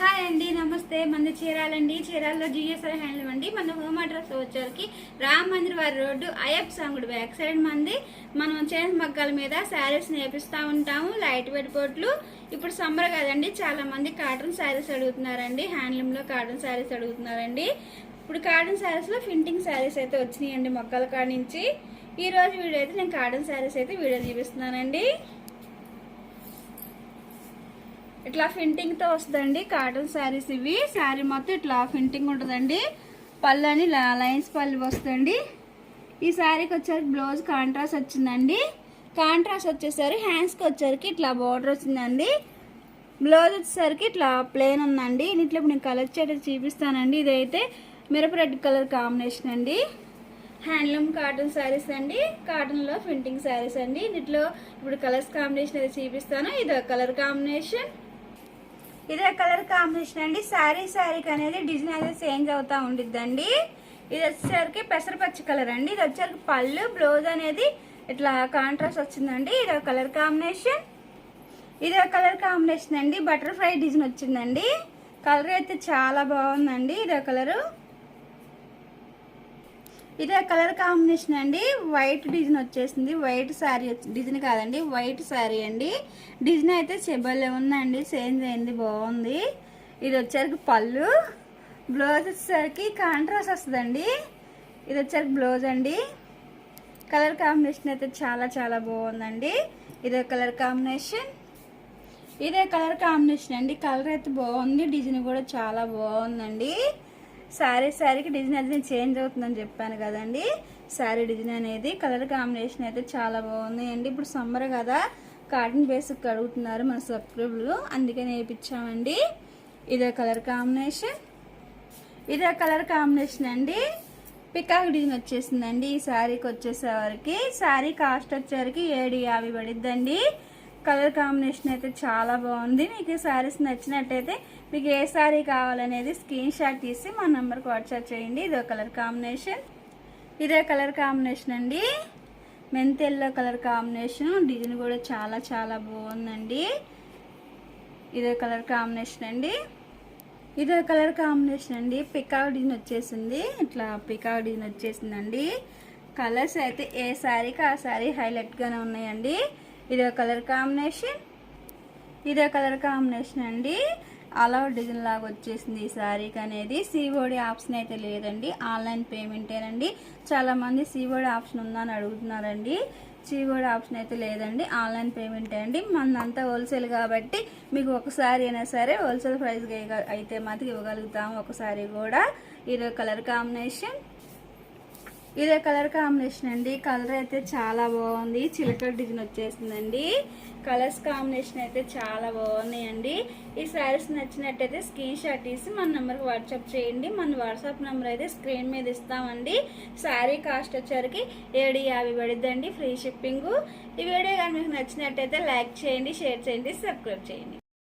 Hi అండి, నమస్తే. మన చీరాలండి. చీరాల్లో జిఎస్ఆర్ హ్యాండ్లూమ్ అండి. మన హోమ్ అడ్రస్ వచ్చేసరికి రామ్ మందిర్ వారి రోడ్డు, అయ్యప్ప సాంగుడు బ్యాక్ సైడ్ మంది. మనం చేతి మగ్గాల మీద శారీస్ నేపిస్తూ ఉంటాము, లైట్ వెయిట్ కోట్లు. ఇప్పుడు సమ్మర్ కదండి, చాలా మంది కాటన్ శారీస్ అడుగుతున్నారండి. హ్యాండ్లూమ్ లో కాటన్ శారీస్ అడుగుతున్నారండి. ఇప్పుడు కాటన్ శారీస్ లో ఫింటింగ్ శారీస్ అయితే వచ్చినాయండి మొక్కల కాడ నుంచి. ఈ రోజు వీడియో అయితే నేను కాటన్ శారీస్ అయితే వీడియో చూపిస్తున్నానండి. ఇట్లా ఫింటింగ్ తో వస్తుందండి కాటన్ శారీస్ ఇవి. శారీ మొత్తం ఇట్లా ఫింటింగ్ ఉంటుందండి. పళ్ళు అని లైన్స్ పళ్ళు వస్తుంది. ఈ శారీకి వచ్చేసరికి బ్లౌజ్ కాంట్రాస్ట్ వచ్చిందండి. కాంట్రాస్ట్ వచ్చేసరికి హ్యాండ్స్కి వచ్చేసరికి ఇట్లా బార్డర్ వచ్చిందండి. బ్లౌజ్ వచ్చేసరికి ఇట్లా ప్లెయిన్ ఉందండి. ఇట్లా ఇప్పుడు నేను కలర్ చేసి చూపిస్తానండి. ఇదైతే మిరప రెడ్ కలర్ కాంబినేషన్ అండి. హ్యాండ్లూమ్ కాటన్ శారీస్ అండి. కాటన్లో ఫింటింగ్ శారీస్ అండి. దీంట్లో ఇప్పుడు కలర్స్ కాంబినేషన్ అయితే చూపిస్తాను. ఇదో కలర్ కాంబినేషన్, ఇదే కలర్ కాంబినేషన్ అండి. శారీకి అనేది డిజైన్ అనేది చేంజ్ అవుతా ఉండిద్దండి. ఇది వచ్చేసరికి పెసరపచ్చి కలర్ అండి. ఇది వచ్చేసరికి పళ్ళు, బ్లౌజ్ అనేది ఇట్లా కాంట్రాస్ట్ వచ్చిందండి. ఇదో కలర్ కాంబినేషన్, ఇదే కలర్ కాంబినేషన్ అండి. బటర్ఫ్లై డిజైన్ వచ్చిందండి. కలర్ అయితే చాలా బాగుందండి. ఇదే కలరు, ఇదే కలర్ కాంబినేషన్ అండి. వైట్ డిజైన్ వచ్చేసింది. వైట్ శారీ డిజైన్ కాదండి, వైట్ శారీ అండి. డిజైన్ అయితే చెబల్లే ఉందండి, చేంజ్ అయింది, బాగుంది. ఇది వచ్చేసరికి పళ్ళు, బ్లౌజ్ వచ్చేసరికి కాంట్రాస్ట్ వస్తుందండి. ఇది వచ్చేసరికి బ్లౌజ్ అండి. కలర్ కాంబినేషన్ అయితే చాలా చాలా బాగుందండి. ఇదే కలర్ కాంబినేషన్, ఇదే కలర్ కాంబినేషన్ అండి. కలర్ అయితే బాగుంది, డిజైన్ కూడా చాలా బాగుందండి. శారీకి డిజైన్ అనేది చేంజ్ అవుతుందని చెప్పాను కదండి. శారీ డిజైన్ అనేది కలర్ కాంబినేషన్ అయితే చాలా బాగుంది అండి. ఇప్పుడు సమ్మర్ కదా, కాటన్ బేసిక్ అడుగుతున్నారు మన సబ్స్క్రైబర్లు, అందుకే నేర్పించామండి. ఇదే కలర్ కాంబినేషన్, ఇదే కలర్ కాంబినేషన్ అండి. పికాక్ డిజైన్ వచ్చేసిందండి. ఈ శారీకి వచ్చేసరికి శారీ కాస్ట్ వచ్చేసరికి 750 పడిద్దండి. కలర్ కాంబినేషన్ అయితే చాలా బాగుంది. మీకు శారీస్ నచ్చినట్టయితే మీకు ఏ శారీ కావాలనేది స్క్రీన్ షాట్ తీసి మా నెంబర్కి వాట్సాప్ చేయండి. ఇదో కలర్ కాంబినేషన్, ఇదే కలర్ కాంబినేషన్ అండి. మెంతి ఎల్లో కలర్ కాంబినేషన్. డిజైన్ కూడా చాలా చాలా బాగుందండి. ఇదే కలర్ కాంబినేషన్ అండి, ఇదే కలర్ కాంబినేషన్ అండి. పికాక్ డిజైన్ వచ్చేసింది. ఇట్లా పికాక్ డిజైన్ వచ్చేసిందండి. కలర్స్ అయితే ఏ శారీకి ఆ శారీ హైలైట్గానే ఉన్నాయండి. ఇదే కలర్ కాంబినేషన్, ఇదే కలర్ కాంబినేషన్ అండి. అలా డిజైన్ లాగా వచ్చేసింది ఈ శారీకి అనేది. సిఓడి ఆప్షన్ అయితే లేదండి, ఆన్లైన్ పేమెంటేనండి. చాలా మంది సిఓడి ఆప్షన్ ఉందని అడుగుతున్నారండి. సిఓడి ఆప్షన్ అయితే లేదండి, ఆన్లైన్ పేమెంటే అండి. మనంతా హోల్సేల్ కాబట్టి మీకు ఒకసారి అయినా సరే హోల్సేల్ ప్రైస్ అయితే మాత్రం ఇవ్వగలుగుతాము ఒకసారి కూడా. ఇదే కలర్ కాంబినేషన్, ఇదే కలర్ కాంబినేషన్ అండి. కలర్ అయితే చాలా బాగుంది. చిలకల డిజైన్ వచ్చేసిందండి. కలర్స్ కాంబినేషన్ అయితే చాలా బాగున్నాయండి. ఈ శారీస్ నచ్చినట్టయితే స్క్రీన్ షాట్ తీసి మన నెంబర్కి వాట్సాప్ చేయండి. మన వాట్సాప్ నెంబర్ అయితే స్క్రీన్ మీద ఇస్తామండి. శారీ కాస్ట్ వచ్చేసరికి 750 పడిద్దండి, ఫ్రీ షిప్పింగ్. ఈ వీడియో కానీ మీకు నచ్చినట్టయితే లైక్ చేయండి, షేర్ చేయండి, సబ్స్క్రైబ్ చేయండి.